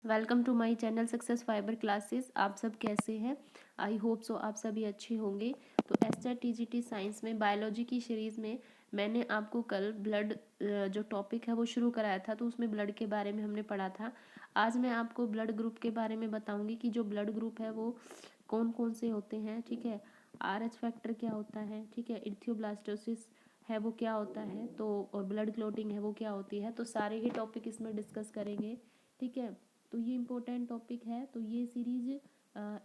Welcome to my channel success fiber classes. आप सब कैसे हैं? आई होप सो आप सभी अच्छे होंगे। तो एसटेट टीजीटी साइंस में बायोलॉजी की सीरीज़ में मैंने आपको कल ब्लड जो टॉपिक है वो शुरू कराया था, तो उसमें ब्लड के बारे में हमने पढ़ा था। आज मैं आपको ब्लड ग्रुप के बारे में बताऊंगी कि जो ब्लड ग्रुप है वो कौन कौन से होते हैं। ठीक है, RH फैक्टर क्या होता है, ठीक है, इर्थियोब्लास्टोसिस है वो क्या होता है, तो और ब्लड क्लोटिंग है वो क्या होती है, तो सारे ही टॉपिक इसमें डिस्कस करेंगे। ठीक है, तो ये इम्पोर्टेंट टॉपिक है। तो ये सीरीज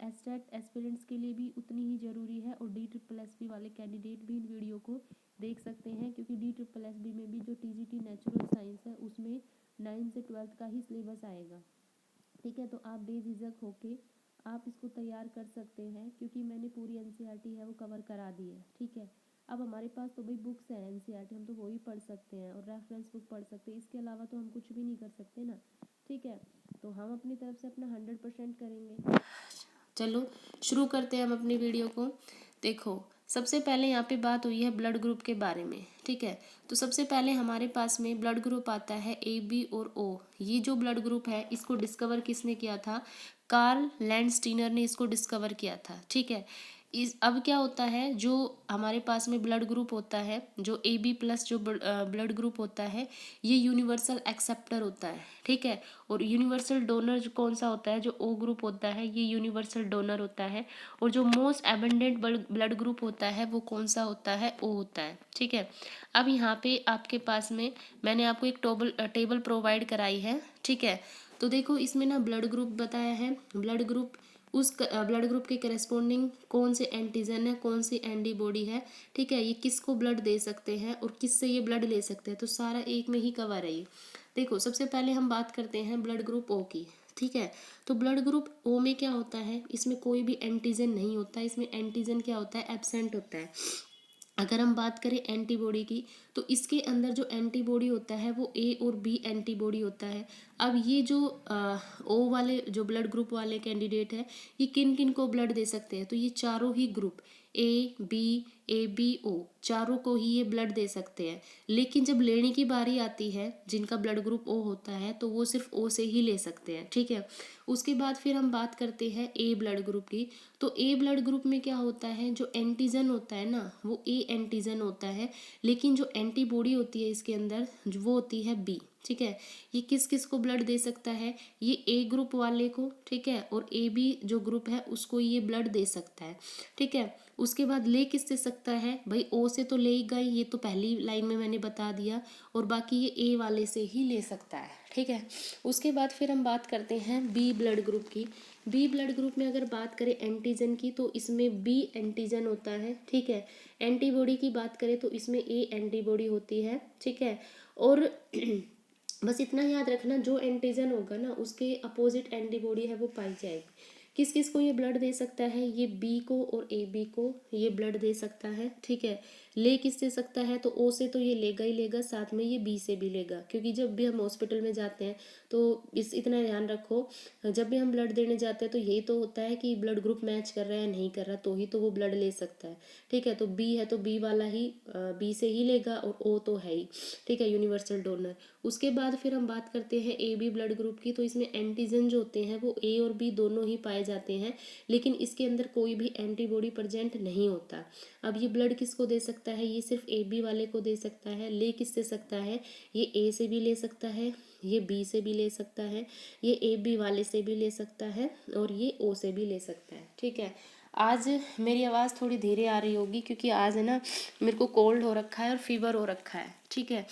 एसटेट एस्पिरेंट्स के लिए भी उतनी ही ज़रूरी है और DSSB वाले कैंडिडेट भी इन वीडियो को देख सकते हैं, क्योंकि DSSB में भी जो TGT नेचुरल साइंस है उसमें 9 से 12 का ही सिलेबस आएगा। ठीक है, तो आप बेझिझक होके आप इसको तैयार कर सकते हैं, क्योंकि मैंने पूरी NCERT है वो कवर करा दी है। ठीक है, अब हमारे पास तो भाई बुक्स हैं NCERT, हम तो वो ही पढ़ सकते हैं और रेफरेंस बुक पढ़ सकते हैं, इसके अलावा तो हम कुछ भी नहीं कर सकते ना। ठीक है, तो हम अपनी तरफ से अपना 100% करेंगे। चलो शुरू करते हैं हम अपनी वीडियो को। देखो, सबसे पहले यहाँ पे बात हुई है ब्लड ग्रुप के बारे में। ठीक है, तो सबसे पहले हमारे पास में ब्लड ग्रुप आता है AB और O। ये जो ब्लड ग्रुप है इसको डिस्कवर किसने किया था? कार्ल लैंडस्टीनर ने इसको डिस्कवर किया था। ठीक है, इस अब क्या होता है, जो हमारे पास में ब्लड ग्रुप होता है, जो AB+ जो ब्लड ग्रुप होता है, ये यूनिवर्सल एक्सेप्टर होता है। ठीक है, और यूनिवर्सल डोनर कौन सा होता है? जो O ग्रुप होता है ये यूनिवर्सल डोनर होता है। और जो मोस्ट एबंडेंट ब्लड ग्रुप होता है वो कौन सा होता है? O होता है। ठीक है, अब यहाँ पे आपके पास में मैंने आपको एक टेबल प्रोवाइड कराई है। ठीक है, तो देखो इसमें ना ब्लड ग्रुप बताया है। ब्लड ग्रुप उस ब्लड ग्रुप के करस्पॉन्डिंग कौन से एंटीजन है, कौन सी एंटीबॉडी है। ठीक है, ये किसको ब्लड दे सकते हैं और किससे ये ब्लड ले सकते हैं, तो सारा एक में ही कवर है ये। देखो, सबसे पहले हम बात करते हैं ब्लड ग्रुप O की। ठीक है, तो ब्लड ग्रुप O में क्या होता है, इसमें कोई भी एंटीजन नहीं होता है। इसमें एंटीजन क्या होता है? एब्सेंट होता है। अगर हम बात करें एंटीबॉडी की, तो इसके अंदर जो एंटीबॉडी होता है वो A और B एंटीबॉडी होता है। अब ये जो O वाले जो ब्लड ग्रुप वाले कैंडिडेट है, ये किन किन को ब्लड दे सकते हैं? तो ये चारों ही ग्रुप AB, चारों को ही ये ब्लड दे सकते हैं। लेकिन जब लेने की बारी आती है, जिनका ब्लड ग्रुप O होता है, तो वो सिर्फ O से ही ले सकते हैं। ठीक है, उसके बाद फिर हम बात करते हैं A ब्लड ग्रुप की। तो A ब्लड ग्रुप में क्या होता है, जो एंटीजन होता है ना वो A एंटीजन होता है, लेकिन जो एंटीबॉडी होती है इसके अंदर वो होती है B। ठीक है, ये किस किस को ब्लड दे सकता है? ये A ग्रुप वाले को, ठीक है, और AB जो ग्रुप है उसको ये ब्लड दे सकता है। ठीक है, उसके बाद ले किस से सकता है भाई? O से तो लेगा ही, ये तो पहली लाइन में मैंने बता दिया, और बाकी ये A वाले से ही ले सकता है। ठीक है, उसके बाद फिर हम बात करते हैं B ब्लड ग्रुप की। B ब्लड ग्रुप में अगर बात करें एंटीजन की, तो इसमें B एंटीजन होता है। ठीक है, एंटीबॉडी की बात करें तो इसमें A एंटीबॉडी होती है। ठीक है, और बस इतना याद रखना, जो एंटीजन होगा ना उसके अपोजिट एंटीबॉडी है वो पाई जाएगी। किस किस को ये ब्लड दे सकता है? ये B को और AB को ये ब्लड दे सकता है। ठीक है, ले किस से सकता है? तो O से तो ये लेगा ही लेगा, साथ में ये B से भी लेगा, क्योंकि जब भी हम हॉस्पिटल में जाते हैं तो इतना ध्यान रखो, जब भी हम ब्लड देने जाते हैं तो यही तो होता है कि ब्लड ग्रुप मैच कर रहा है नहीं कर रहा, तो ही तो वो ब्लड ले सकता है। ठीक है, तो B है तो B वाला ही B से ही लेगा, और O तो है ही। ठीक है, यूनिवर्सल डोनर। उसके बाद फिर हम बात करते हैं AB ब्लड ग्रुप की। तो इसमें एंटीजन जो होते हैं वो A और B दोनों ही पाए जाते हैं, लेकिन इसके अंदर कोई भी एंटीबॉडी प्रेजेंट नहीं होता। अब ये ब्लड किसको दे सकता है? ये सिर्फ AB वाले को दे सकता है। ले किससे सकता है? ये A से भी ले सकता है, ये B से भी ले सकता है, ये AB वाले से भी ले सकता है, और ये O से भी ले सकता है। ठीक है, आज मेरी आवाज़ थोड़ी धीरे आ रही होगी, क्योंकि आज है ना मेरे को कोल्ड हो रखा है और फीवर हो रखा है। ठीक है,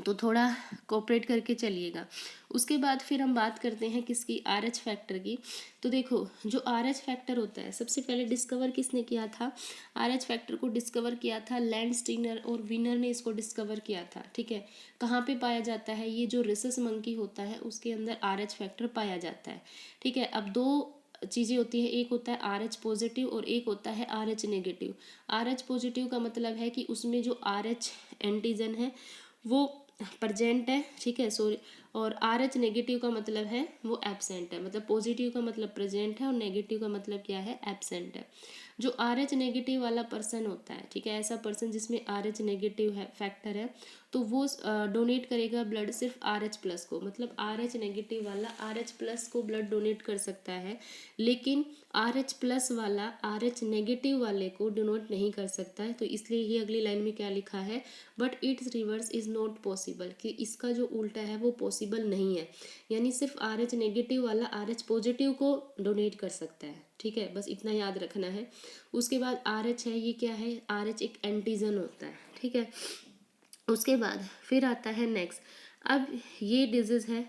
तो थोड़ा कोऑपरेट करके चलिएगा। उसके बाद फिर हम बात करते हैं किसकी? RH फैक्टर की। तो देखो, जो RH फैक्टर होता है सबसे पहले डिस्कवर किसने किया था? RH फैक्टर को डिस्कवर किया था लैंडस्टीनर, और विनर ने इसको डिस्कवर किया था। ठीक है, कहाँ पे पाया जाता है? ये जो रिसस मंकी होता है उसके अंदर RH फैक्टर पाया जाता है। ठीक है, अब दो चीज़ें होती है, एक होता है RH पॉजिटिव और एक होता है RH नेगेटिव। RH पॉजिटिव का मतलब है कि उसमें जो RH एंटीजन है वो प्रेजेंट है। ठीक है, सॉरी, और आर एच नेगेटिव का मतलब है वो एब्सेंट है, मतलब पॉजिटिव का मतलब प्रेजेंट है और नेगेटिव का मतलब क्या है, एब्सेंट है। जो आर एच नेगेटिव वाला पर्सन होता है, ठीक है, ऐसा पर्सन जिसमें आर एच नेगेटिव है फैक्टर है, तो वो डोनेट करेगा ब्लड सिर्फ आर एच प्लस को, मतलब आर एच नेगेटिव वाला आर एच प्लस को ब्लड डोनेट कर सकता है, लेकिन आर एच प्लस वाला आर एच नेगेटिव वाले को डोनेट नहीं कर सकता है। तो इसलिए ये अगली लाइन में क्या लिखा है, but it's reverse is not possible, कि इसका जो उल्टा है वो पॉसिबल नहीं है, यानी सिर्फ आर एच नेगेटिव वाला आर एच पॉजिटिव को डोनेट कर सकता है, ठीक है, बस इतना याद रखना है। उसके बाद आर एच है, ये क्या है, आर एच एक एंटीजन होता है, ठीक है। उसके बाद फिर आता है नेक्स्ट, अब ये डिजीज है,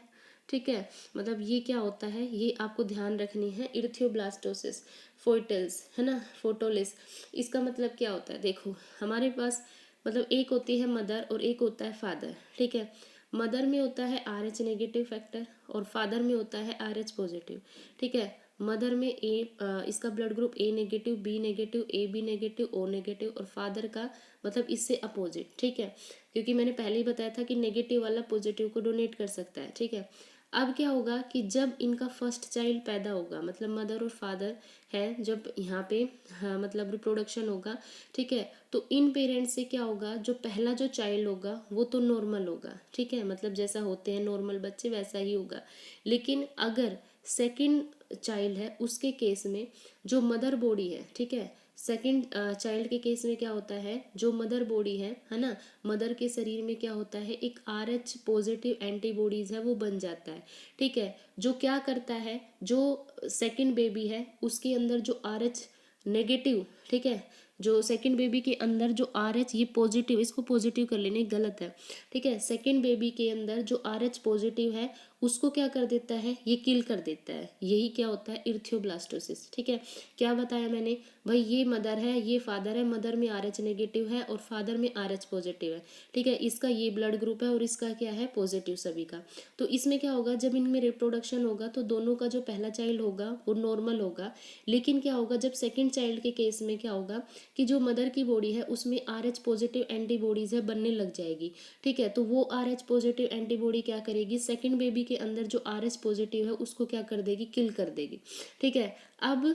ठीक है, मतलब ये क्या होता है, ये आपको ध्यान रखनी है, इर्थियोब्लास्टोसिस फोइटल्स, है ना, फोटोलिस। इसका मतलब क्या होता है, देखो हमारे पास मतलब एक होती है मदर और एक होता है फादर, ठीक है। मदर में होता है आर एच नेगेटिव फैक्टर और फादर में होता है आर एच पॉजिटिव, ठीक है। मदर में इसका blood group A negative, B negative, A B negative, O negative, और फादर का मतलब इससे अपोजिट, ठीक है, क्योंकि मैंने पहले ही बताया था कि नेगेटिव वाला पॉजिटिव को डोनेट कर सकता है, ठीक है। अब क्या होगा कि जब इनका फर्स्ट चाइल्ड पैदा होगा, मतलब मदर और फादर है, जब यहाँ पे हाँ, मतलब रिप्रोडक्शन होगा, ठीक है, तो इन पेरेंट्स से क्या होगा, जो पहला जो चाइल्ड होगा वो तो नॉर्मल होगा, ठीक है, मतलब जैसा होते हैं नॉर्मल बच्चे वैसा ही होगा। लेकिन अगर सेकंड चाइल्ड है उसके केस में जो मदर बॉडी है, ठीक है, सेकंड चाइल्ड के केस में क्या होता है, जो मदर बॉडी है ना, मदर के शरीर में क्या होता है, एक आर एच पॉजिटिव एंटीबॉडीज है वो बन जाता है, ठीक है, जो क्या करता है, जो सेकंड बेबी है उसके अंदर जो आर एच नेगेटिव, ठीक है, जो सेकंड बेबी के अंदर जो आर एच, ये पॉजिटिव, इसको पॉजिटिव कर लेने, गलत है, ठीक है, सेकंड बेबी के अंदर जो आर एच पॉजिटिव है उसको क्या कर देता है, ये किल कर देता है, यही क्या होता है, इर्थियोब्लास्टोसिस, ठीक है। क्या बताया मैंने, भाई ये मदर है, ये फादर है, मदर में आर एच नेगेटिव है और फादर में आर एच पॉजिटिव है, ठीक है, इसका ये ब्लड ग्रुप है और इसका क्या है, पॉजिटिव सभी का। तो इसमें क्या होगा, जब इनमें रिप्रोडक्शन होगा तो दोनों का जो पहला चाइल्ड होगा वो नॉर्मल होगा, लेकिन क्या होगा, जब सेकेंड चाइल्ड के केस में क्या होगा कि जो मदर की बॉडी है उसमें आर एच पॉजिटिव एंटीबॉडीज है बनने लग जाएगी, ठीक है, तो वो आर एच पॉजिटिव एंटीबॉडी क्या करेगी, सेकेंड बेबी के अंदर जो आर एच पॉजिटिव है उसको क्या कर देगी, किल कर देगी, ठीक है। अब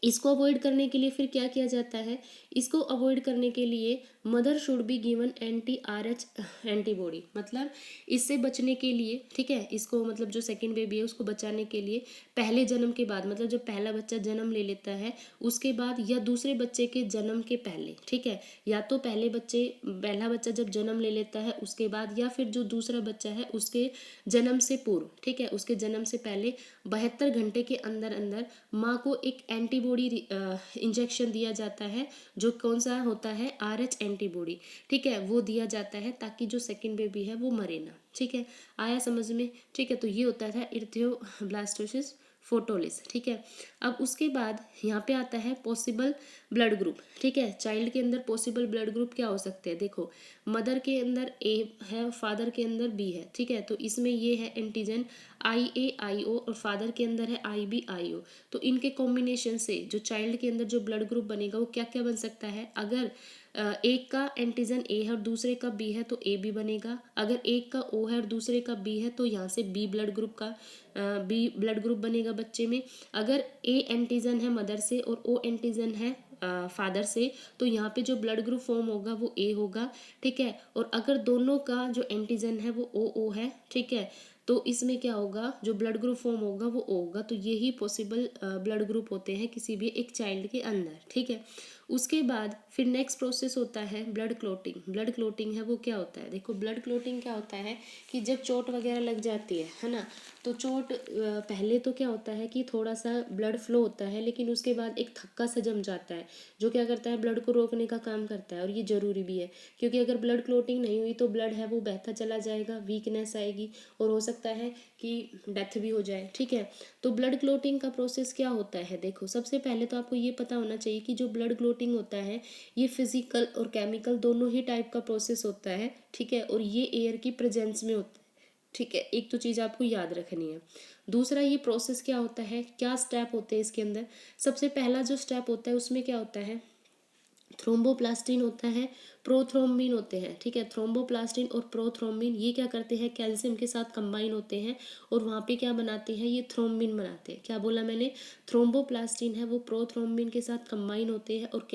इसको अवॉइड करने के लिए फिर क्या किया जाता है, इसको अवॉइड करने के लिए mother should be given anti R H antibody, मतलब इससे बचने के लिए, ठीक है, इसको मतलब जो सेकंड बेबी है उसको बचाने के लिए पहले जन्म के बाद, मतलब जब पहला बच्चा जन्म ले लेता है उसके बाद या दूसरे बच्चे के जन्म के पहले, ठीक है, या तो पहला बच्चा जब जन्म ले लेता है उसके बाद, या फिर जो दूसरा बच्चा है उसके जन्म से पूर्व, ठीक है, उसके जन्म से पहले 72 घंटे के अंदर अंदर माँ को एक एंटीबॉडी इंजेक्शन दिया जाता है, जो कौन सा होता है, आर एच एंटीबॉडी, ठीक है, वो दिया जाता है ताकि जो सेकंड बेबी है वो मरे ना, ठीक है, आया समझ में, ठीक है। तो ये होता था इर्थियोब्लास्टोसिस फोटोलिस, ठीक है। अब उसके बाद यहाँ पे आता है पॉसिबल ब्लड ग्रुप, ठीक है, चाइल्ड के अंदर पॉसिबल ब्लड ग्रुप क्या हो सकते हैं, देखो मदर के अंदर ए है, फादर के अंदर बी है, ठीक है, तो इसमें ये है एंटीजन IA IO और फादर के अंदर है IB IO, तो इनके कॉम्बिनेशन से जो चाइल्ड के अंदर जो ब्लड ग्रुप बनेगा वो क्या क्या बन सकता है, अगर एक का एंटीजन ए है और दूसरे का बी है तो ए बी बनेगा, अगर एक का ओ है और दूसरे का बी है तो यहाँ से बी ब्लड ग्रुप का बी ब्लड ग्रुप बनेगा बच्चे में। अगर ए एंटीजन है मदर से और ओ एंटीजन है फादर से तो यहाँ पे जो ब्लड ग्रुप फॉर्म होगा वो ए होगा, ठीक है, और अगर दोनों का जो एंटीजन है वो ओ है, ठीक है, तो इसमें क्या होगा, जो ब्लड ग्रुप फॉर्म होगा वो ओ होगा। तो यही पॉसिबल ब्लड ग्रुप होते हैं किसी भी एक चाइल्ड के अंदर, ठीक है। उसके बाद फिर नेक्स्ट प्रोसेस होता है ब्लड क्लोटिंग। ब्लड क्लोटिंग है वो क्या होता है, देखो ब्लड क्लोटिंग क्या होता है कि जब चोट वगैरह लग जाती है ना, तो चोट पहले तो क्या होता है कि थोड़ा सा ब्लड फ्लो होता है, लेकिन उसके बाद एक थक्का सा जम जाता है जो क्या करता है, ब्लड को रोकने का काम करता है, और ये ज़रूरी भी है क्योंकि अगर ब्लड क्लोटिंग नहीं हुई तो ब्लड है वो बहता चला जाएगा, वीकनेस आएगी और हो सकता है कि डेथ भी हो जाए, ठीक है। तो ब्लड क्लोटिंग का प्रोसेस क्या होता है, देखो सबसे पहले तो आपको ये पता होना चाहिए कि जो ब्लड क्लोटिंग होता है ये फिजिकल और केमिकल दोनों ही टाइप का प्रोसेस होता है, ठीक है, और ये एयर की प्रेजेंस में होता है, ठीक है, एक तो चीज़ आपको याद रखनी है। दूसरा ये प्रोसेस क्या होता है, क्या स्टेप होते हैं इसके अंदर, सबसे पहला जो स्टेप होता है उसमें क्या होता है, थ्रोम्बोप्लास्टिन होता है, प्रोथ्रोम्बिन होते हैं, ठीक है। थ्रोम्बोप्लास्टिन और प्रोथ्रोम्बिन ये क्या करते हैं, कैल्शियम के साथ कंबाइन होते हैं और वहाँ पे क्या बनाते हैं, ये थ्रोम्बिन बनाते हैं। क्या बोला मैंने, थ्रोम्बोप्लास्टिन है वो प्रोथ्रोम्बिन के साथ कंबाइन होते हैं और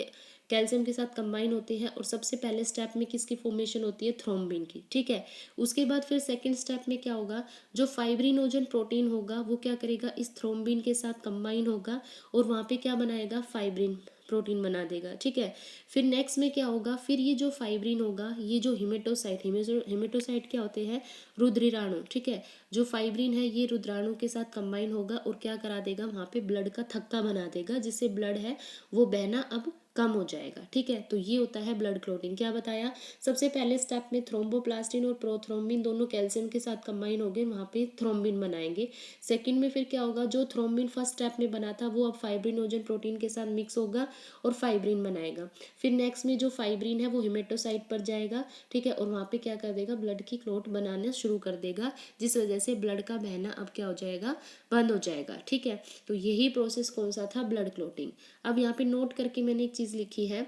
कैल्शियम के साथ कंबाइन होते हैं, और सबसे पहले स्टेप में किसकी फॉर्मेशन होती है, थ्रोम्बिन की, ठीक है। उसके बाद फिर सेकंड स्टेप में क्या होगा, जो फाइब्रिनोजन प्रोटीन होगा वो क्या करेगा, इस थ्रोम्बिन के साथ कंबाइन होगा और वहाँ पे क्या बनाएगा, फाइब्रिन प्रोटीन बना देगा, ठीक है। फिर नेक्स्ट में क्या होगा, फिर ये जो फाइब्रिन होगा, ये जो हिमेटोसाइट क्या होते हैं, रुधिराणु, ठीक है। जो फाइब्रिन है ये रुधिराणु के साथ कंबाइन होगा और क्या करा देगा, वहाँ पे ब्लड का थक्का बना देगा, जिससे ब्लड है वो बहना अब कम हो जाएगा, ठीक है। तो ये होता है ब्लड क्लॉटिंग। क्या बताया, सबसे पहले स्टेप में थ्रोम्बोप्लास्टिन और प्रोथ्रोम्बिन दोनों कैल्शियम के साथ कंबाइन हो गए, वहाँ पे थ्रोम्बिन बनाएंगे। सेकंड में फिर क्या होगा, जो थ्रोम्बिन फर्स्ट स्टेप में बना था वो अब फाइब्रिनोजन प्रोटीन के साथ मिक्स होगा और फाइब्रिन बनाएगा। फिर नेक्स्ट में जो फाइब्रिन है वो हिमेटोसाइट पर जाएगा, ठीक है, और वहाँ पे क्या कर देगा, ब्लड की क्लॉट बनाना शुरू कर देगा, जिस वजह से ब्लड का बहना अब क्या हो जाएगा, बंद हो जाएगा, ठीक है। तो यही प्रोसेस कौन सा था, ब्लड क्लॉटिंग। अब यहाँ पे नोट करके मैंने एक चीज़ लिखी है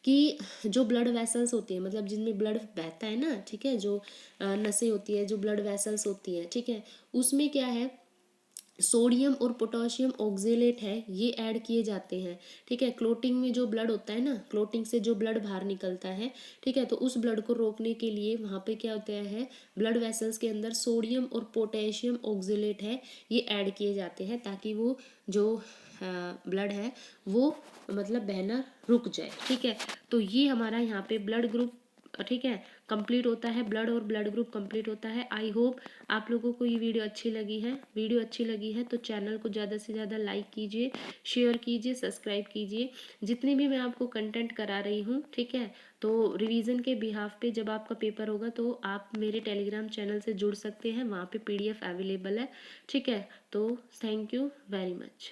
कि जो ब्लड वेसल्स होती है, मतलब जिनमें ब्लड बहता है ना, ठीक है, जो नसें होती है, जो ब्लड वेसल्स होती है, ठीक है, उसमें क्या है, सोडियम और पोटाशियम ऑक्जेलेट है ये ऐड किए जाते हैं, ठीक है। क्लोटिंग में जो ब्लड होता है ना, क्लोटिंग से जो ब्लड बाहर निकलता है, ठीक है, तो उस ब्लड को रोकने के लिए वहाँ पे क्या होता है, ब्लड वेसल्स के अंदर सोडियम और पोटेशियम ऑक्जेलेट है ये ऐड किए जाते हैं, ताकि वो जो ब्लड है वो मतलब बहना रुक जाए, ठीक है। तो ये हमारा यहाँ पे ब्लड ग्रुप, ठीक है, कंप्लीट होता है, ब्लड और ब्लड ग्रुप कंप्लीट होता है। आई होप आप लोगों को ये वीडियो अच्छी लगी है। वीडियो अच्छी लगी है तो चैनल को ज़्यादा से ज़्यादा लाइक कीजिए, शेयर कीजिए, सब्सक्राइब कीजिए। जितनी भी मैं आपको कंटेंट करा रही हूँ, ठीक है, तो रिवीजन के बिहाफ पे जब आपका पेपर होगा तो आप मेरे टेलीग्राम चैनल से जुड़ सकते हैं, वहाँ पे PDF अवेलेबल है, ठीक है। तो थैंक यू वेरी मच।